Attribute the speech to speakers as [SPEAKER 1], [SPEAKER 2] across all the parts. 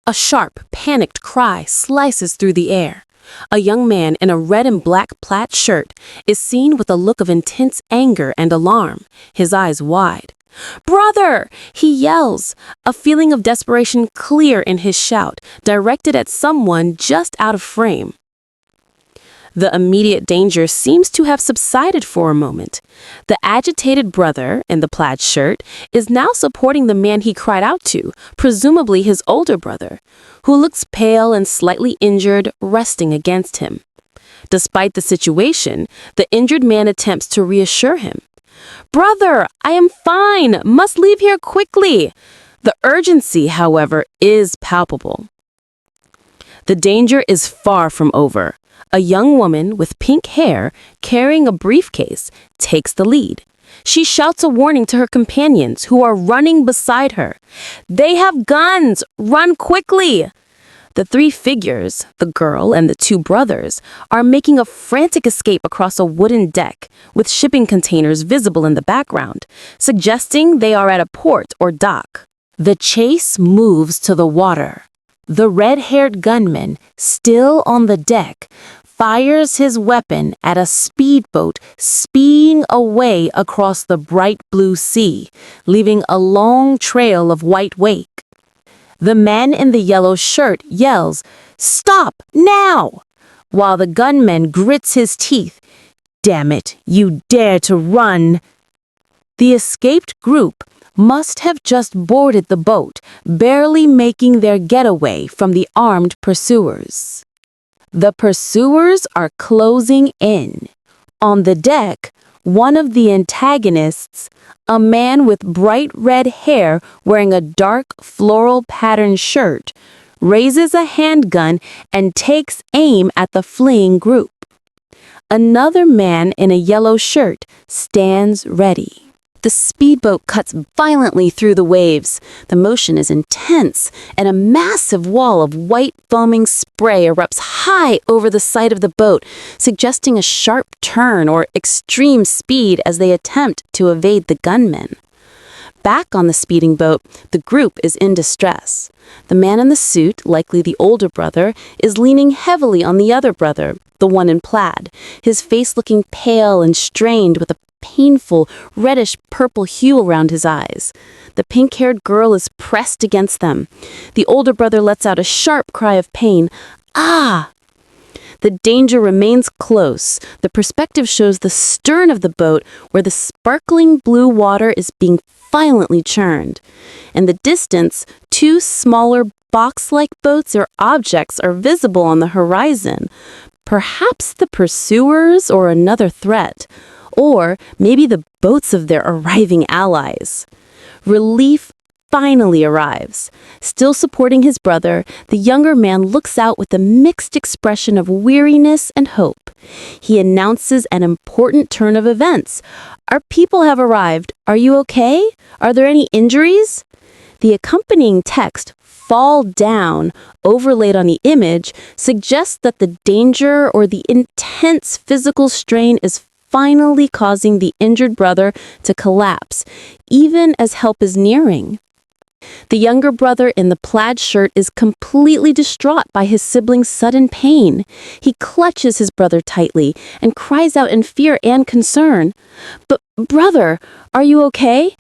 [SPEAKER 1] A sharp, panicked cry slices through the air. A young man in a red and black plaid shirt is seen with a look of intense anger and alarm, his eyes wide. "Brother!" he yells, a feeling of desperation clear in his shout, directed at someone just out of frame. The immediate danger seems to have subsided for a moment. The agitated brother in the plaid shirt is now supporting the man he cried out to, presumably his older brother, who looks pale and slightly injured, resting against him. Despite the situation, the injured man attempts to reassure him. "Brother, I am fine. Must leave here quickly." The urgency, however, is palpable. The danger is far from over. A young woman with pink hair carrying a briefcase takes the lead. She shouts a warning to her companions who are running beside her. "They have guns! Run quickly!" The three figures, the girl and the two brothers, are making a frantic escape across a wooden deck, with shipping containers visible in the background, suggesting they are at a port or dock. The chase moves to the water. The red-haired gunman, still on the deck, fires his weapon at a speedboat speeding away across the bright blue sea, leaving a long trail of white wake. The man in the yellow shirt yells, "Stop, now!" while the gunman grits his teeth. "Damn it, you dare to run!" The escaped group must have just boarded the boat, barely making their getaway from the armed pursuers. The pursuers are closing in. On the deck, one of the antagonists, a man with bright red hair wearing a dark floral patterned shirt, raises a handgun and takes aim at the fleeing group. Another man in a yellow shirt stands ready. The speedboat cuts violently through the waves. The motion is intense, and a massive wall of white foaming spray erupts high over the side of the boat, suggesting a sharp turn or extreme speed as they attempt to evade the gunmen. Back on the speeding boat, the group is in distress. The man in the suit, likely the older brother, is leaning heavily on the other brother, the one in plaid, his face looking pale and strained with a painful reddish-purple hue around his eyes. The pink-haired girl is pressed against them. The older brother lets out a sharp cry of pain. "Ah!" The danger remains close. The perspective shows the stern of the boat where the sparkling blue water is being violently churned. In the distance, two smaller box-like boats or objects are visible on the horizon. Perhaps the pursuers or another threat. Or maybe the boats of their arriving allies. Relief finally arrives. Still supporting his brother, the younger man looks out with a mixed expression of weariness and hope. He announces an important turn of events. "Our people have arrived. Are you okay? Are there any injuries?" The accompanying text, "Fall down," overlaid on the image, suggests that the danger or the intense physical strain is finally causing the injured brother to collapse, even as help is nearing. The younger brother in the plaid shirt is completely distraught by his sibling's sudden pain. He clutches his brother tightly and cries out in fear and concern. "But brother, are you okay?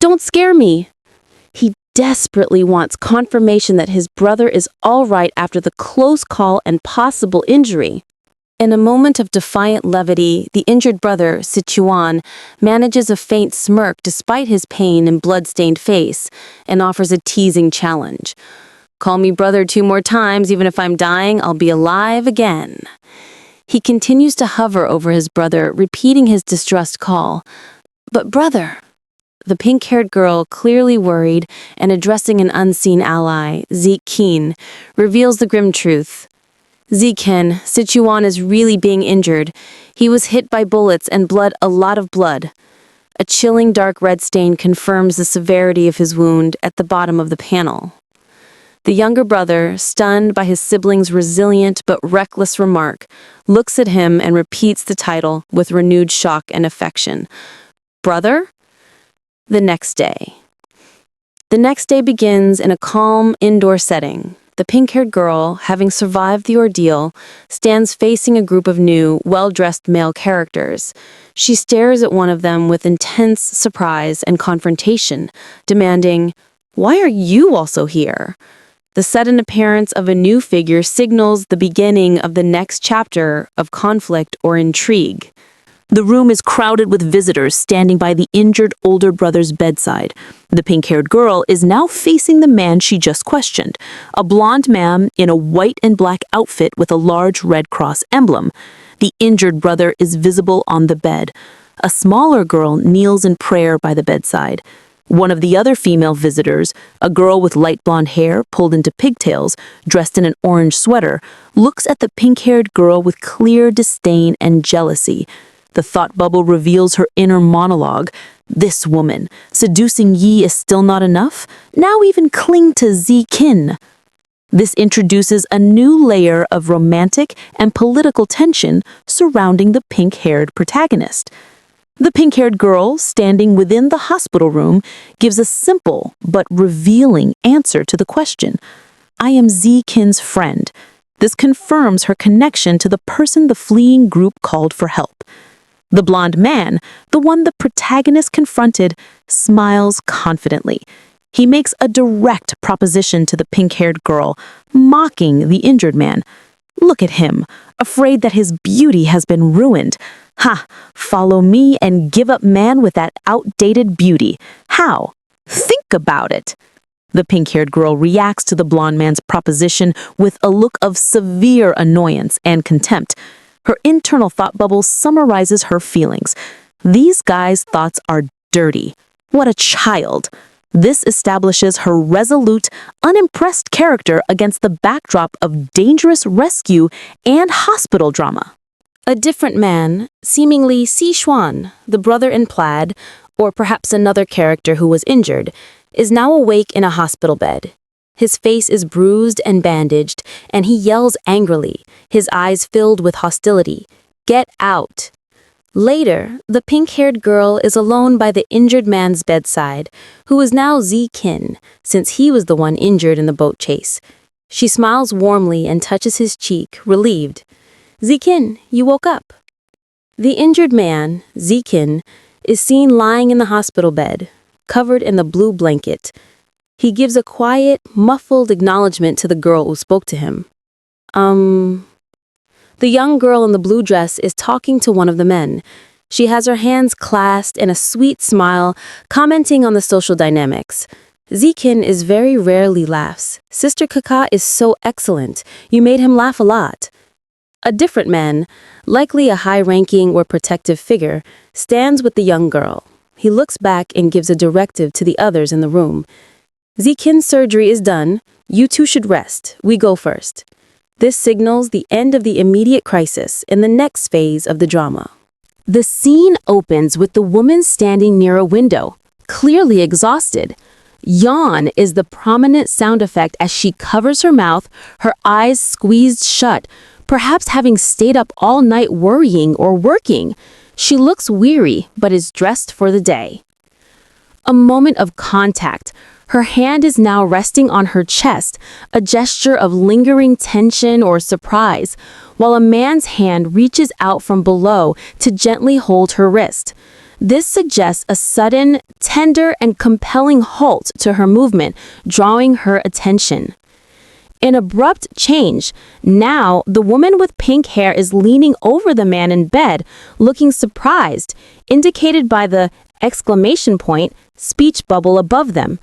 [SPEAKER 1] Don't scare me." He desperately wants confirmation that his brother is all right after the close call and possible injury. In a moment of defiant levity, the injured brother, Sichuan, manages a faint smirk despite his pain and blood-stained face, and offers a teasing challenge. "Call me brother 2 more times, even if I'm dying, I'll be alive again." He continues to hover over his brother, repeating his distressed call. "But brother..." The pink-haired girl, clearly worried and addressing an unseen ally, Zikin, reveals the grim truth. "Ziken, Sichuan is really being injured. He was hit by bullets and bled a lot of blood." A chilling dark red stain confirms the severity of his wound at the bottom of the panel. The younger brother, stunned by his sibling's resilient but reckless remark, looks at him and repeats the title with renewed shock and affection. "Brother?" The next day. The next day begins in a calm, indoor setting. The pink-haired girl, having survived the ordeal, stands facing a group of new, well-dressed male characters. She stares at one of them with intense surprise and confrontation, demanding, "Why are you also here?" The sudden appearance of a new figure signals the beginning of the next chapter of conflict or intrigue. The room is crowded with visitors standing by the injured older brother's bedside. The pink-haired girl is now facing the man she just questioned, a blonde man in a white and black outfit with a large Red Cross emblem. The injured brother is visible on the bed. A smaller girl kneels in prayer by the bedside. One of the other female visitors, a girl with light blonde hair pulled into pigtails, dressed in an orange sweater, looks at the pink-haired girl with clear disdain and jealousy. The thought bubble reveals her inner monologue. This woman, seducing Yi is still not enough? Now even cling to Zikin. This introduces a new layer of romantic and political tension surrounding the pink-haired protagonist. The pink-haired girl, standing within the hospital room, gives a simple but revealing answer to the question. "I am Zikin's friend." This confirms her connection to the person the fleeing group called for help. The blonde man, the one the protagonist confronted, smiles confidently. He makes a direct proposition to the pink-haired girl, mocking the injured man. Look at him, afraid that his beauty has been ruined. Ha! Follow me and give up man with that outdated beauty. How? Think about it. The pink-haired girl reacts to the blonde man's proposition with a look of severe annoyance and contempt. Her internal thought bubble summarizes her feelings. These guys' thoughts are dirty. What a child. This establishes her resolute, unimpressed character against the backdrop of dangerous rescue and hospital drama. A different man, seemingly Si Xuan, the brother in plaid, or perhaps another character who was injured, is now awake in a hospital bed. His face is bruised and bandaged, and he yells angrily, his eyes filled with hostility. "Get out!" Later, the pink-haired girl is alone by the injured man's bedside, who is now Zikin, since he was the one injured in the boat chase. She smiles warmly and touches his cheek, relieved. "Zikin, you woke up." The injured man, Zikin, is seen lying in the hospital bed, covered in the blue blanket. He gives a quiet, muffled acknowledgement to the girl who spoke to him. The young girl in the blue dress is talking to one of the men. She has her hands clasped and a sweet smile, commenting on the social dynamics. Zikin is very rarely laughs. "Sister Kaka is so excellent. You made him laugh a lot." A different man, likely a high-ranking or protective figure, stands with the young girl. He looks back and gives a directive to the others in the room. "Zikin's surgery is done. You two should rest. We go first." This signals the end of the immediate crisis in the next phase of the drama. The scene opens with the woman standing near a window, clearly exhausted. Yawn is the prominent sound effect as she covers her mouth, her eyes squeezed shut, perhaps having stayed up all night worrying or working. She looks weary, but is dressed for the day. A moment of contact. Her hand is now resting on her chest, a gesture of lingering tension or surprise, while a man's hand reaches out from below to gently hold her wrist. This suggests a sudden, tender, and compelling halt to her movement, drawing her attention. An abrupt change. Now, the woman with pink hair is leaning over the man in bed, looking surprised, indicated by the exclamation point speech bubble above them.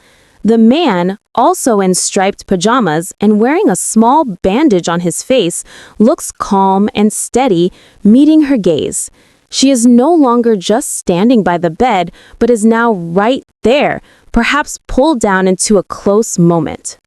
[SPEAKER 1] The man, also in striped pajamas and wearing a small bandage on his face, looks calm and steady, meeting her gaze. She is no longer just standing by the bed, but is now right there, perhaps pulled down into a close moment.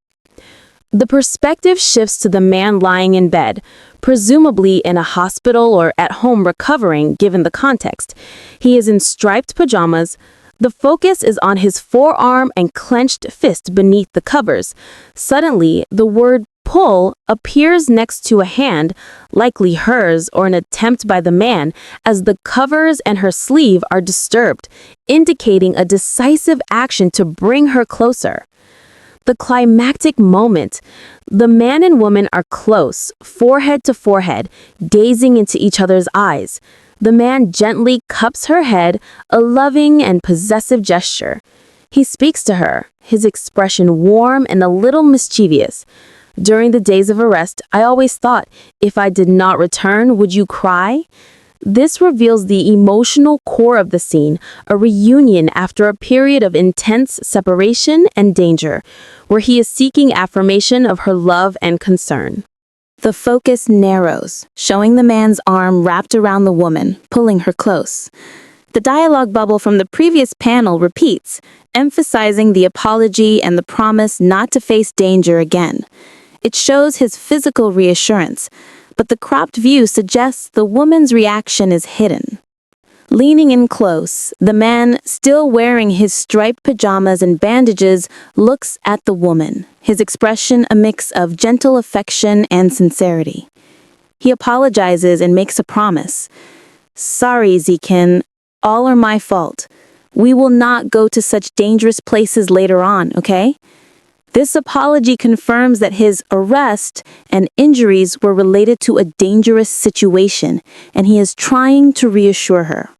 [SPEAKER 1] The perspective shifts to the man lying in bed, presumably in a hospital or at home recovering, given the context. He is in striped pajamas. The focus is on his forearm and clenched fist beneath the covers. Suddenly, the word pull appears next to a hand, likely hers or an attempt by the man, as the covers and her sleeve are disturbed, indicating a decisive action to bring her closer. The climactic moment. The man and woman are close, forehead to forehead, gazing into each other's eyes. The man gently cups her head, a loving and possessive gesture. He speaks to her, his expression warm and a little mischievous. During the days of arrest, I always thought, if I did not return, would you cry? This reveals the emotional core of the scene, a reunion after a period of intense separation and danger, where he is seeking affirmation of her love and concern. The focus narrows, showing the man's arm wrapped around the woman, pulling her close. The dialogue bubble from the previous panel repeats, emphasizing the apology and the promise not to face danger again. It shows his physical reassurance, but the cropped view suggests the woman's reaction is hidden. Leaning in close, the man, still wearing his striped pajamas and bandages, looks at the woman, his expression a mix of gentle affection and sincerity. He apologizes and makes a promise. "Sorry, Zikin, all are my fault. We will not go to such dangerous places later on, okay?" This apology confirms that his arrest and injuries were related to a dangerous situation, and he is trying to reassure her.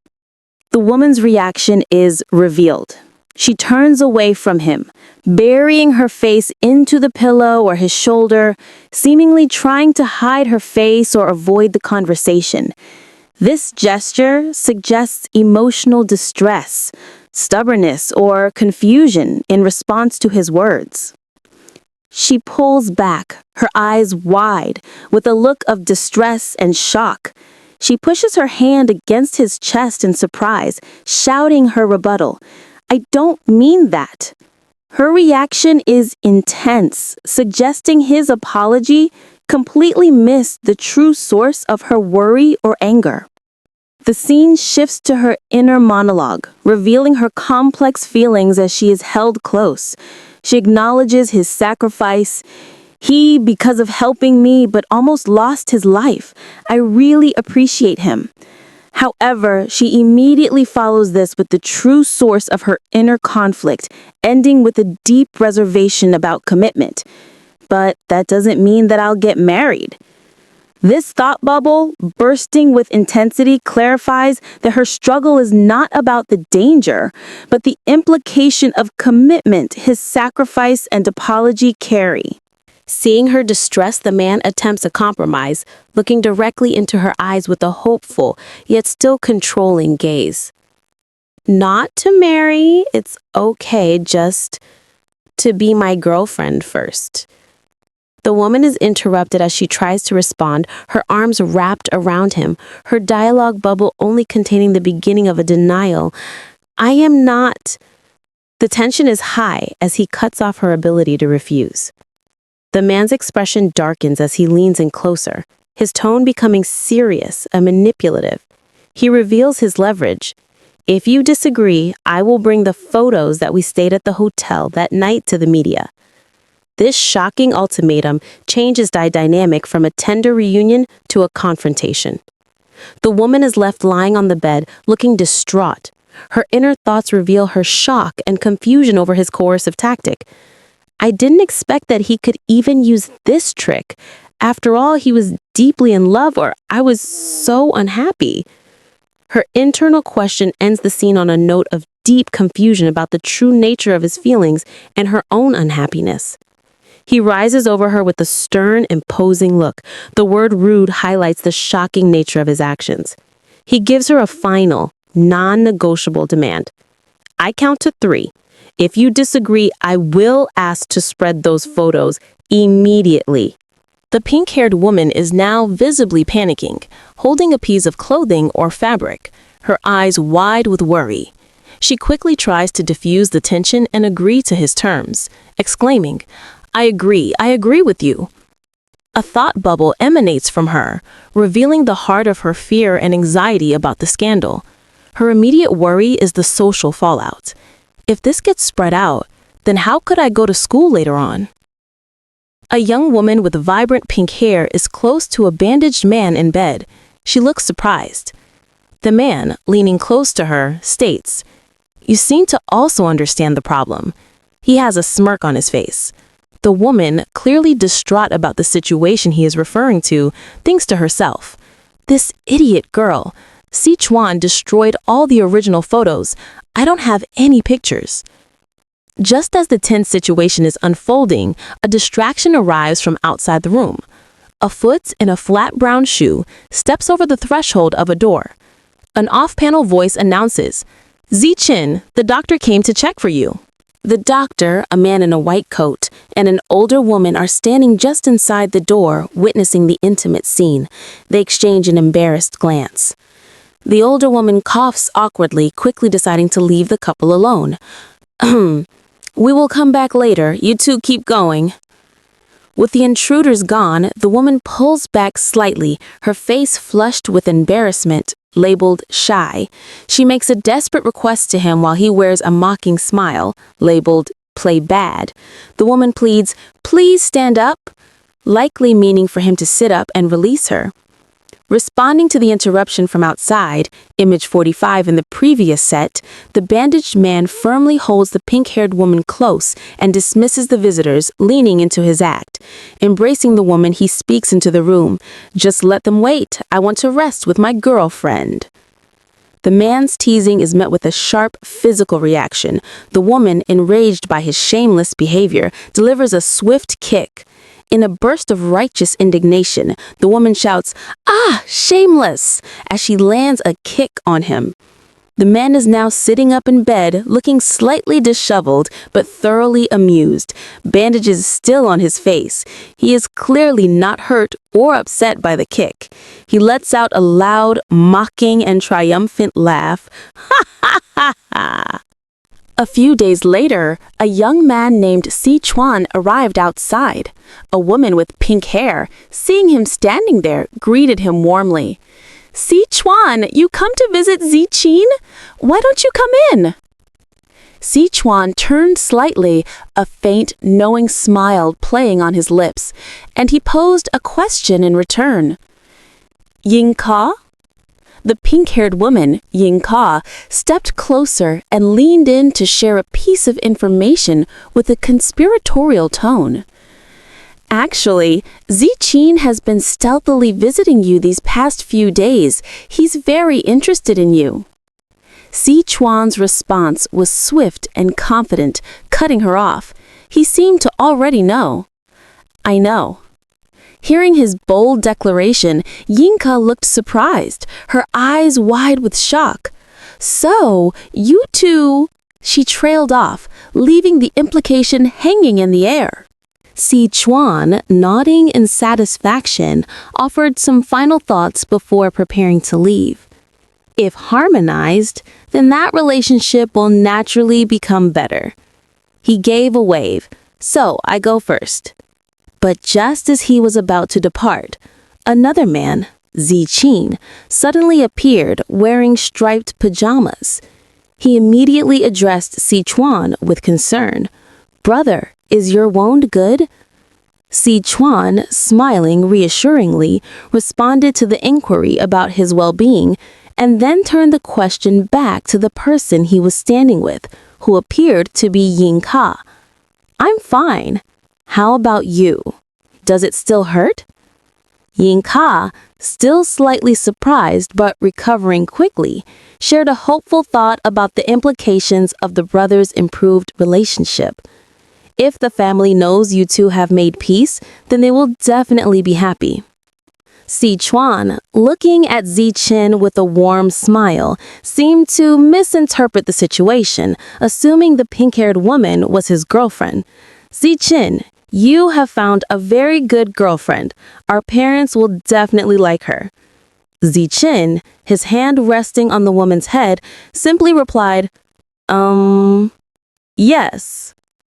[SPEAKER 1] The woman's reaction is revealed. She turns away from him, burying her face into the pillow or his shoulder, seemingly trying to hide her face or avoid the conversation. This gesture suggests emotional distress, stubbornness, or confusion in response to his words. She pulls back, her eyes wide, with a look of distress and shock. She pushes her hand against his chest in surprise, shouting her rebuttal. "I don't mean that." Her reaction is intense, suggesting his apology completely missed the true source of her worry or anger. The scene shifts to her inner monologue, revealing her complex feelings as she is held close. She acknowledges his sacrifice. "He, because of helping me, but almost lost his life. I really appreciate him." However, she immediately follows this with the true source of her inner conflict, ending with a deep reservation about commitment. "But that doesn't mean that I'll get married." This thought bubble, bursting with intensity, clarifies that her struggle is not about the danger, but the implication of commitment his sacrifice and apology carry. Seeing her distress, the man attempts a compromise, looking directly into her eyes with a hopeful, yet still controlling gaze. "Not to marry, it's okay, just to be my girlfriend first." The woman is interrupted as she tries to respond, her arms wrapped around him, her dialogue bubble only containing the beginning of a denial. "I am not." The tension is high as he cuts off her ability to refuse. The man's expression darkens as he leans in closer, his tone becoming serious and manipulative. He reveals his leverage. "If you disagree, I will bring the photos that we stayed at the hotel that night to the media." This shocking ultimatum changes the dynamic from a tender reunion to a confrontation. The woman is left lying on the bed, looking distraught. Her inner thoughts reveal her shock and confusion over his coercive tactic. "I didn't expect that he could even use this trick. After all, he was deeply in love, or I was so unhappy." Her internal question ends the scene on a note of deep confusion about the true nature of his feelings and her own unhappiness. He rises over her with a stern, imposing look. The word rude highlights the shocking nature of his actions. He gives her a final, non-negotiable demand. "I count to 3. If you disagree, I will ask to spread those photos immediately." The pink-haired woman is now visibly panicking, holding a piece of clothing or fabric, her eyes wide with worry. She quickly tries to diffuse the tension and agree to his terms, exclaiming, I agree with you." A thought bubble emanates from her, revealing the heart of her fear and anxiety about the scandal. Her immediate worry is the social fallout. If this gets spread out, then how could I go to school later on? A young woman with vibrant pink hair is close to a bandaged man in bed. She looks surprised. The man, leaning close to her, states, "You seem to also understand the problem." He has a smirk on his face. The woman, clearly distraught about the situation he is referring to, thinks to herself, "This idiot girl. Sichuan destroyed all the original photos. I don't have any pictures." Just as the tense situation is unfolding, a distraction arrives from outside the room. A foot in a flat brown shoe steps over the threshold of a door. An off-panel voice announces, "Zichin, the doctor came to check for you." The doctor, a man in a white coat, and an older woman are standing just inside the door, witnessing the intimate scene. They exchange an embarrassed glance. The older woman coughs awkwardly, quickly deciding to leave the couple alone. "We will come back later. You two keep going." With the intruders gone, the woman pulls back slightly, her face flushed with embarrassment, labeled shy. She makes a desperate request to him while he wears a mocking smile, labeled play bad. The woman pleads, "Please stand up," likely meaning for him to sit up and release her. Responding to the interruption from outside, image 45 in the previous set, the bandaged man firmly holds the pink-haired woman close and dismisses the visitors, leaning into his act. Embracing the woman, he speaks into the room. "Just let them wait. I want to rest with my girlfriend." The man's teasing is met with a sharp physical reaction. The woman, enraged by his shameless behavior, delivers a swift kick. In a burst of righteous indignation, the woman shouts, "Ah, shameless!" as she lands a kick on him. The man is now sitting up in bed, looking slightly disheveled, but thoroughly amused, bandages still on his face. He is clearly not hurt or upset by the kick. He lets out a loud, mocking, and triumphant laugh. Ha ha ha ha! A few days later, a young man named Sichuan arrived outside. A woman with pink hair, seeing him standing there, greeted him warmly. "Sichuan, you come to visit Zichin? Why don't you come in?" Sichuan turned slightly, a faint, knowing smile playing on his lips, and he posed a question in return. "Yingka?" The pink-haired woman, Yingka, stepped closer and leaned in to share a piece of information with a conspiratorial tone. "Actually, Zichin has been stealthily visiting you these past few days. He's very interested in you." Sichuan's response was swift and confident, cutting her off. He seemed to already know. "I know." Hearing his bold declaration, Yinka looked surprised, her eyes wide with shock. "So, you two—" She trailed off, leaving the implication hanging in the air. Sichuan, nodding in satisfaction, offered some final thoughts before preparing to leave. If harmonized, then that relationship will naturally become better. He gave a wave. "So, I go first." But just as he was about to depart, another man, Zichin, suddenly appeared wearing striped pajamas. He immediately addressed Sichuan with concern. "Brother, is your wound good?" Sichuan, smiling reassuringly, responded to the inquiry about his well-being and then turned the question back to the person he was standing with, who appeared to be Yingka. "I'm fine. How about you? Does it still hurt?" Yingka, still slightly surprised but recovering quickly, shared a hopeful thought about the implications of the brothers' improved relationship. If the family knows you two have made peace, then they will definitely be happy. Sichuan, looking at Zichin with a warm smile, seemed to misinterpret the situation, assuming the pink-haired woman was his girlfriend. "Zichin, you have found a very good girlfriend. Our parents will definitely like her." Zichin, his hand resting on the woman's head, simply replied, Yes."